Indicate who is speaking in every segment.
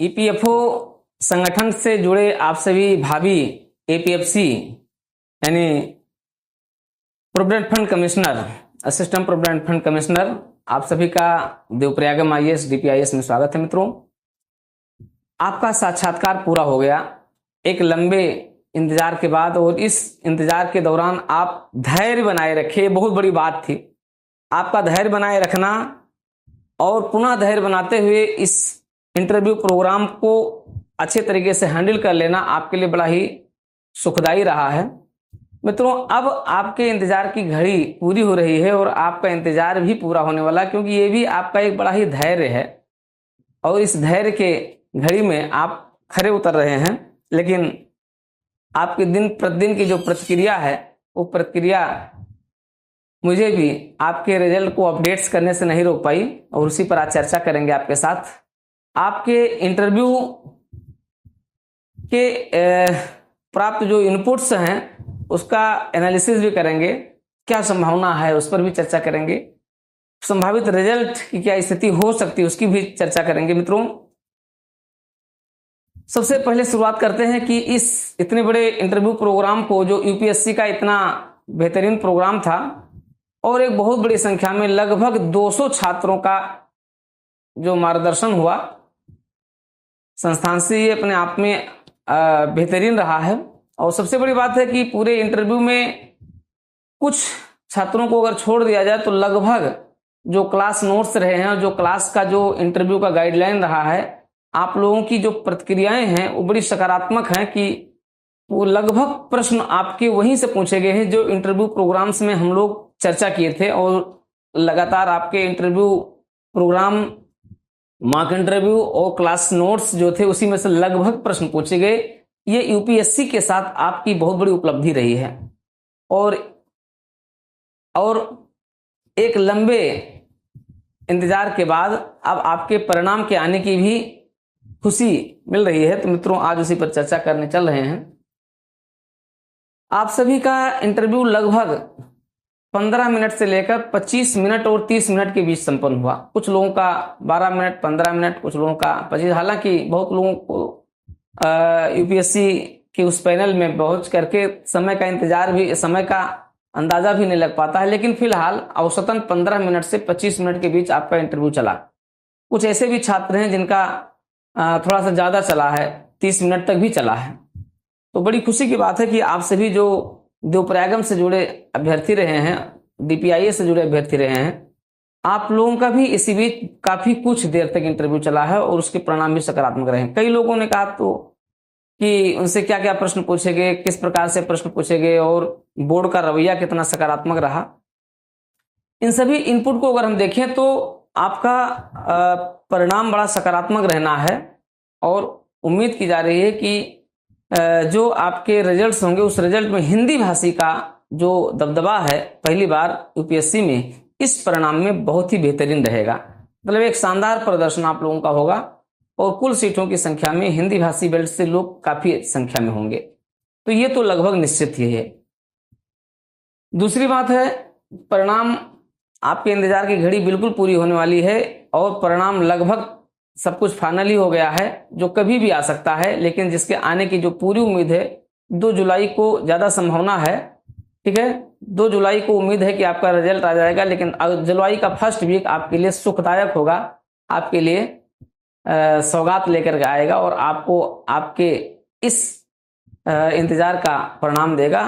Speaker 1: EPFO संगठन से जुड़े आप सभी भावी एपीएफसी यानी provident fund commissioner, assistant provident fund commissioner, आप सभी का देवप्रयागम आईएएस डीपीआईएस में स्वागत है। मित्रों, आपका साक्षात्कार पूरा हो गया एक लंबे इंतजार के बाद, और इस इंतजार के दौरान आप धैर्य बनाए रखे, बहुत बड़ी बात थी। आपका धैर्य बनाए रखना और पुनः धैर्य बनाते हुए इस इंटरव्यू प्रोग्राम को अच्छे तरीके से हैंडल कर लेना आपके लिए बड़ा ही सुखदायी रहा है। मित्रों, अब आपके इंतजार की घड़ी पूरी हो रही है और आपका इंतजार भी पूरा होने वाला, क्योंकि ये भी आपका एक बड़ा ही धैर्य है और इस धैर्य के घड़ी में आप खरे उतर रहे हैं। लेकिन आपके दिन प्रतिदिन की जो प्रतिक्रिया है, वो प्रतिक्रिया मुझे भी आपके रिजल्ट को अपडेट्स करने से नहीं रोक पाई, और उसी पर आज चर्चा करेंगे आपके साथ। आपके इंटरव्यू के प्राप्त जो इनपुट्स हैं उसका एनालिसिस भी करेंगे, क्या संभावना है उस पर भी चर्चा करेंगे, संभावित रिजल्ट की क्या स्थिति हो सकती है उसकी भी चर्चा करेंगे। मित्रों, सबसे पहले शुरुआत करते हैं कि इस इतने बड़े इंटरव्यू प्रोग्राम को, जो यूपीएससी का इतना बेहतरीन प्रोग्राम था और एक बहुत बड़ी संख्या में लगभग 200 छात्रों का जो मार्गदर्शन हुआ, संस्थान से ये अपने आप में बेहतरीन रहा है। और सबसे बड़ी बात है कि पूरे इंटरव्यू में कुछ छात्रों को अगर छोड़ दिया जाए तो लगभग जो क्लास नोट्स रहे हैं, जो क्लास का जो इंटरव्यू का गाइडलाइन रहा है, आप लोगों की जो प्रतिक्रियाएं हैं वो बड़ी सकारात्मक हैं कि वो लगभग प्रश्न आपके वहीं से पूछे गए हैं जो इंटरव्यू प्रोग्राम्स में हम लोग चर्चा किए थे। और लगातार आपके इंटरव्यू प्रोग्राम, मॉक इंटरव्यू और क्लास नोट्स जो थे उसी में से लगभग प्रश्न पूछे गए। ये यूपीएससी के साथ आपकी बहुत बड़ी उपलब्धि रही है और एक लंबे इंतजार के बाद अब आपके परिणाम के आने की भी खुशी मिल रही है। तो मित्रों, आज उसी पर चर्चा करने चल रहे हैं। आप सभी का इंटरव्यू लगभग 15 मिनट से लेकर 25 मिनट और 30 मिनट के बीच संपन्न हुआ। कुछ लोगों का 12 मिनट, 15 मिनट, कुछ लोगों का 25। हालांकि बहुत लोगों को यूपीएससी के उस पैनल में पहुंच करके समय का अंदाजा भी नहीं लग पाता है, लेकिन फिलहाल औसतन 15 मिनट से 25 मिनट के बीच आपका इंटरव्यू चला। कुछ ऐसे भी छात्र हैं जिनका थोड़ा सा ज्यादा चला है, 30 मिनट तक भी चला है। तो बड़ी खुशी की बात है कि आप सभी जो देवप्रयागम से जुड़े अभ्यर्थी रहे हैं, डीपीआईएस से जुड़े अभ्यर्थी रहे हैं, आप लोगों का भी इसी बीच काफी कुछ देर तक इंटरव्यू चला है और उसके परिणाम भी सकारात्मक रहे। कई लोगों ने कहा तो कि उनसे क्या क्या प्रश्न पूछे गए, किस प्रकार से प्रश्न पूछे गए और बोर्ड का रवैया कितना सकारात्मक रहा। इन सभी इनपुट को अगर हम देखें तो आपका परिणाम बड़ा सकारात्मक रहना है और उम्मीद की जा रही है कि जो आपके रिजल्ट्स होंगे उस रिजल्ट में हिंदी भाषी का जो दबदबा है पहली बार यूपीएससी में, इस परिणाम में बहुत ही बेहतरीन रहेगा। मतलब एक शानदार प्रदर्शन आप लोगों का होगा और कुल सीटों की संख्या में हिंदी भाषी बेल्ट से लोग काफी संख्या में होंगे, तो ये तो लगभग निश्चित ही है। दूसरी बात है, परिणाम आपके इंतजार की घड़ी बिल्कुल पूरी होने वाली है और परिणाम लगभग सब कुछ फाइनली हो गया है, जो कभी भी आ सकता है, लेकिन जिसके आने की जो पूरी उम्मीद है 2 जुलाई को ज्यादा संभावना है। ठीक है, 2 जुलाई को उम्मीद है कि आपका रिजल्ट आ जाएगा, लेकिन जुलाई का फर्स्ट वीक आपके लिए सुखदायक होगा, आपके लिए सौगात लेकर के आएगा और आपको आपके इस इंतजार का परिणाम देगा।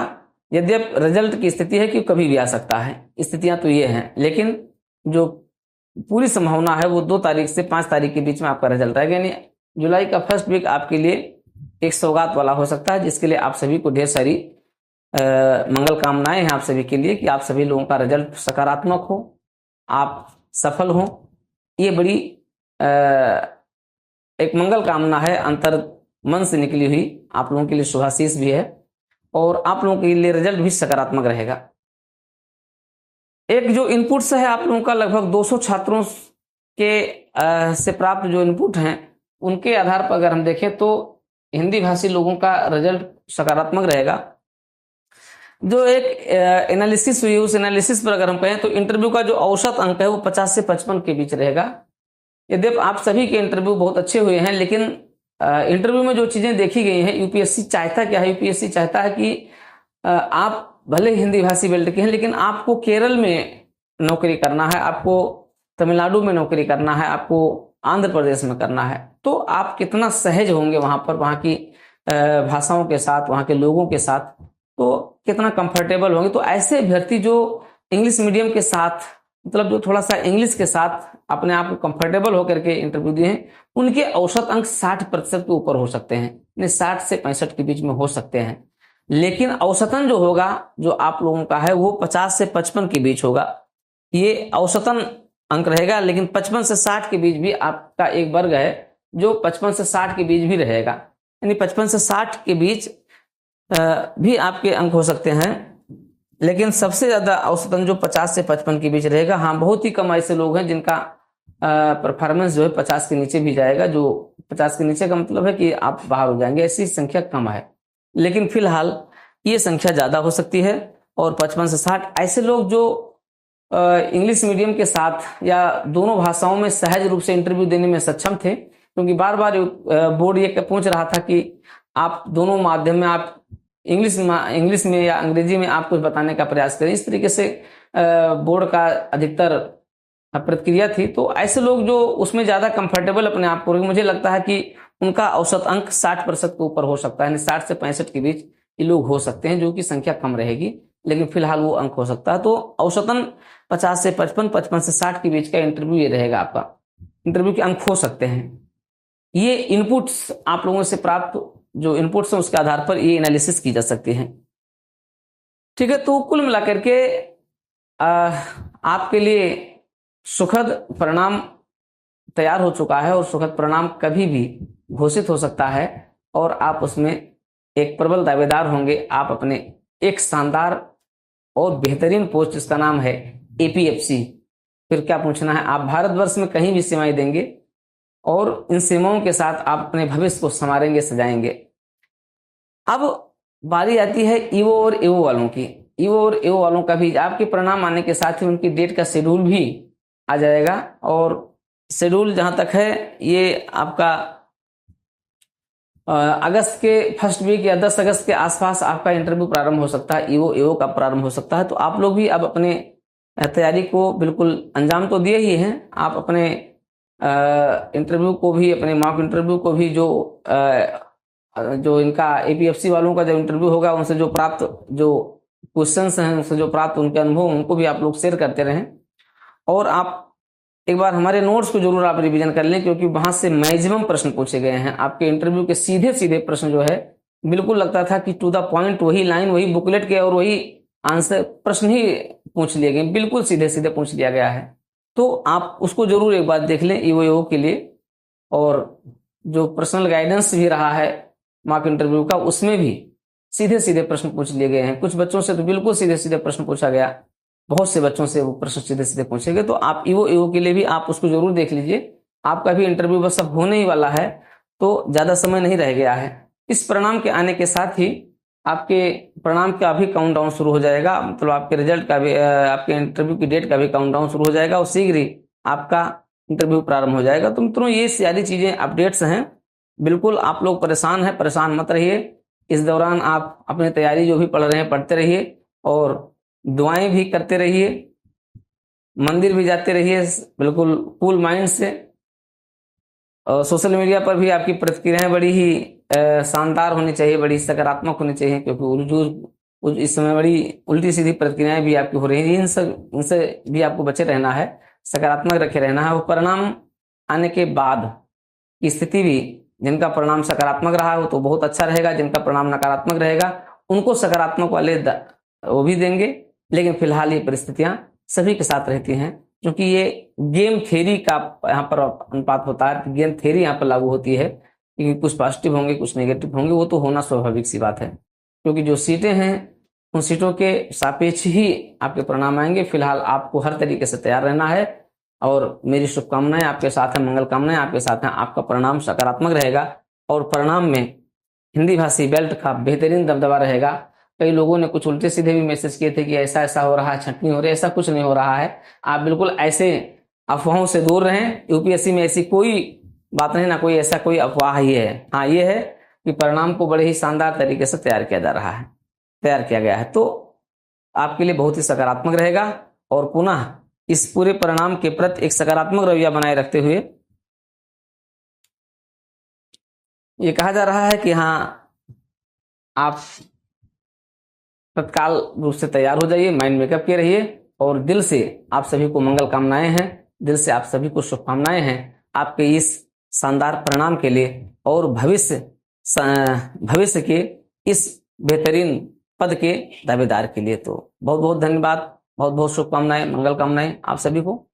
Speaker 1: यद्यपि रिजल्ट की स्थिति है कि कभी भी आ सकता है, स्थितियां तो ये हैं, लेकिन जो पूरी संभावना है वो 2 तारीख से 5 तारीख के बीच में आपका रिजल्ट आएगा। यानी जुलाई का फर्स्ट वीक आपके लिए एक सौगात वाला हो सकता है, जिसके लिए आप सभी को ढेर सारी मंगल कामनाएं हैं आप सभी के लिए कि आप सभी लोगों का रिजल्ट सकारात्मक हो, आप सफल हो। ये बड़ी एक मंगल कामना है, अंतर मन से निकली हुई, आप लोगों के लिए शुभाशीष भी है और आप लोगों के लिए रिजल्ट भी सकारात्मक रहेगा। एक जो इनपुट्स है आप लोगों का, लगभग 200 छात्रों के से प्राप्त जो इनपुट हैं उनके आधार पर अगर हम देखें तो हिंदी भाषी लोगों का रिजल्ट सकारात्मक रहेगा। जो एक एनालिसिस हुई, उस एनालिसिस पर अगर हम कहें तो इंटरव्यू का जो औसत अंक है वो 50 से 55 के बीच रहेगा। यद्यपि आप सभी के इंटरव्यू बहुत अच्छे हुए हैं, लेकिन इंटरव्यू में जो चीजें देखी गई हैं, यूपीएससी चाहता क्या है, यूपीएससी चाहता है कि आप भले हिंदी भाषी बेल्ट के हैं, लेकिन आपको केरल में नौकरी करना है, आपको तमिलनाडु में नौकरी करना है, आपको आंध्र प्रदेश में करना है। तो आप कितना सहज होंगे वहां पर, वहां की भाषाओं के साथ, वहां के लोगों के साथ, तो कितना कंफर्टेबल होंगे। तो ऐसे अभ्यर्थी जो इंग्लिश मीडियम के साथ, मतलब जो थोड़ा सा इंग्लिश के साथ अपने आप को कंफर्टेबल होकर के इंटरव्यू दिए हैं, उनके औसत अंक 60% के ऊपर हो सकते हैं, यानी 60 से 65 के बीच में हो सकते हैं। लेकिन औसतन जो होगा, जो आप लोगों का है, वो 50 से 55 के बीच होगा। ये औसतन अंक रहेगा, लेकिन 55 से 60 के बीच भी आपका एक वर्ग है जो 55 से 60 के बीच भी रहेगा, यानी 55 से 60 के बीच भी आपके अंक हो सकते हैं। लेकिन सबसे ज्यादा औसतन जो 50 से 55 के बीच रहेगा। हाँ, बहुत ही कम ऐसे लोग हैं जिनका परफॉर्मेंस जो है 50 के नीचे भी जाएगा। जो 50 के नीचे का मतलब है कि आप बाहर हो जाएंगे, ऐसी संख्या कम है। लेकिन फिलहाल ये संख्या ज्यादा हो सकती है। और 55 से 60 ऐसे लोग जो इंग्लिश मीडियम के साथ या दोनों भाषाओं में सहज रूप से इंटरव्यू देने में सक्षम थे, क्योंकि बार बार बोर्ड ये पूछ रहा था कि आप दोनों माध्यम में, आप इंग्लिश में या अंग्रेजी में आप कुछ बताने का प्रयास करें। इस तरीके से बोर्ड का अधिकतर प्रतिक्रिया थी। तो ऐसे लोग जो उसमें ज्यादा कंफर्टेबल अपने आप को, मुझे लगता है कि उनका औसत अंक 60% के ऊपर हो सकता है, यानी 60 से 65 के बीच ये लोग हो सकते हैं, जो कि संख्या कम रहेगी, लेकिन फिलहाल वो अंक हो सकता है। तो औसतन 50 से 55, 55 से 60 के बीच का इंटरव्यू ये रहेगा, आपका इंटरव्यू के अंक हो सकते हैं। ये इनपुट्स आप लोगों से प्राप्त जो इनपुट्स हैं उसके आधार पर ये एनालिसिस की जा सकती है। ठीक है, तो कुल मिलाकर के आपके लिए सुखद परिणाम तैयार हो चुका है, और सुखद परिणाम कभी भी घोषित हो सकता है, और आप उसमें एक प्रबल दावेदार होंगे। आप अपने एक शानदार और बेहतरीन पोस्ट, जिसका नाम है एपीएफसी, फिर क्या पूछना है, आप भारतवर्ष में कहीं भी सेवाएं देंगे, और इन सेवाओं के साथ आप अपने भविष्य को संवारेंगे, सजाएंगे। अब बारी आती है ईवो और एवो वालों की। ईवो और एवो वालों का भी आपके परिणाम आने के साथ ही उनकी डेट का शेड्यूल भी आ जाएगा। और शेड्यूल जहां तक है, ये आपका अगस्त के फर्स्ट वीक या 10 अगस्त के आसपास आपका इंटरव्यू प्रारंभ हो सकता है, ईवो एवो का प्रारंभ हो सकता है। तो आप लोग भी अब अपने तैयारी को बिल्कुल अंजाम तो दिए ही हैं। आप अपने इंटरव्यू को भी, अपने मॉक इंटरव्यू को भी, जो इनका एपीएफसी वालों का जो इंटरव्यू होगा, उनसे जो प्राप्त जो क्वेश्चंस हैं, उनसे जो प्राप्त उनके अनुभव, उनको भी आप लोग शेयर करते रहें। और आप एक बार हमारे नोट्स को जरूर आप रिवीजन कर लें, क्योंकि वहां से मैक्सिमम प्रश्न पूछे गए हैं। आपके इंटरव्यू के सीधे सीधे प्रश्न जो है, बिल्कुल लगता था कि टू द पॉइंट, वही लाइन, वही बुकलेट के और वही आंसर प्रश्न ही पूछ लिए गए, बिल्कुल सीधे सीधे पूछ लिया गया है। तो आप उसको जरूर एक बार देख लें ईवो के लिए। और जो पर्सनल गाइडेंस भी रहा है मॉक इंटरव्यू का, उसमें भी सीधे सीधे प्रश्न पूछ लिए गए हैं। कुछ बच्चों से तो बिल्कुल सीधे सीधे प्रश्न पूछा गया, बहुत से बच्चों से वो प्रश्न सीधे सीधे पूछे गए। तो आप ईवो के लिए भी आप उसको जरूर देख लीजिए। आपका भी इंटरव्यू बस अब होने ही वाला है, तो ज्यादा समय नहीं रह गया है। इस परिणाम के आने के साथ ही आपके परिणाम का भी काउंटडाउन शुरू हो जाएगा, मतलब आपके रिजल्ट का भी, आपके इंटरव्यू की डेट का भी काउंटडाउन शुरू हो जाएगा, और शीघ्र ही आपका इंटरव्यू प्रारंभ हो जाएगा। तो मित्रों, ये सारी चीजें अपडेट्स हैं। बिल्कुल आप लोग परेशान हैं, परेशान मत रहिए। इस दौरान आप अपनी तैयारी जो भी पढ़ रहे हैं पढ़ते रहिए, और दुआएं भी करते रहिए, मंदिर भी जाते रहिए, बिल्कुल कूल माइंड से। और सोशल मीडिया पर भी आपकी प्रतिक्रियाएं बड़ी ही शानदार होनी चाहिए, बड़ी सकारात्मक होनी चाहिए, क्योंकि इस समय बड़ी उल्टी सीधी प्रतिक्रियाएं भी आपकी हो रही हैं। इनसे भी आपको बचे रहना है, सकारात्मक रखे रहना है। वो परिणाम आने के बाद की स्थिति भी, जिनका परिणाम सकारात्मक रहा हो तो बहुत अच्छा रहेगा, जिनका परिणाम नकारात्मक रहेगा उनको सकारात्मक वाले वो भी देंगे। लेकिन फिलहाल ये परिस्थितियां सभी के साथ रहती हैं, क्योंकि ये गेम थ्योरी का यहाँ पर अनुपात होता है, गेम थ्योरी यहाँ पर लागू होती है, क्योंकि कुछ पॉजिटिव होंगे, कुछ नेगेटिव होंगे, वो तो होना स्वाभाविक सी बात है, क्योंकि जो सीटें हैं उन सीटों के सापेक्ष ही आपके परिणाम आएंगे। फिलहाल आपको हर तरीके से तैयार रहना है, और मेरी शुभकामनाएं आपके साथ हैं, मंगल कामनाएं आपके साथ हैं। आपका परिणाम सकारात्मक रहेगा, और परिणाम में हिंदी भाषी बेल्ट का बेहतरीन दबदबा रहेगा। कई लोगों ने कुछ उल्टे सीधे भी मैसेज किए थे कि ऐसा ऐसा हो रहा है, छंटनी हो रही है, ऐसा कुछ नहीं हो रहा है। आप बिल्कुल ऐसे अफवाहों से दूर रहें। यूपीएससी में ऐसी कोई बात नहीं, ना कोई ऐसा कोई अफवाह ही है। हाँ ये है कि परिणाम को बड़े ही शानदार तरीके से तैयार किया जा रहा है, तैयार किया गया है, तो आपके लिए बहुत ही सकारात्मक रहेगा। और पुनः इस पूरे परिणाम के प्रति एक सकारात्मक रवैया बनाए रखते हुए ये कहा जा रहा है कि हाँ आप तत्काल रूप से तैयार हो जाइए, माइंड मेकअप किए रहिए, और दिल से आप सभी को मंगल कामनाएं हैं, दिल से आप सभी को शुभकामनाएं हैं आपके इस शानदार परिणाम के लिए और भविष्य के इस बेहतरीन पद के दावेदार के लिए। तो बहुत बहुत धन्यवाद, बहुत बहुत शुभकामनाएं, मंगल कामनाएं आप सभी को।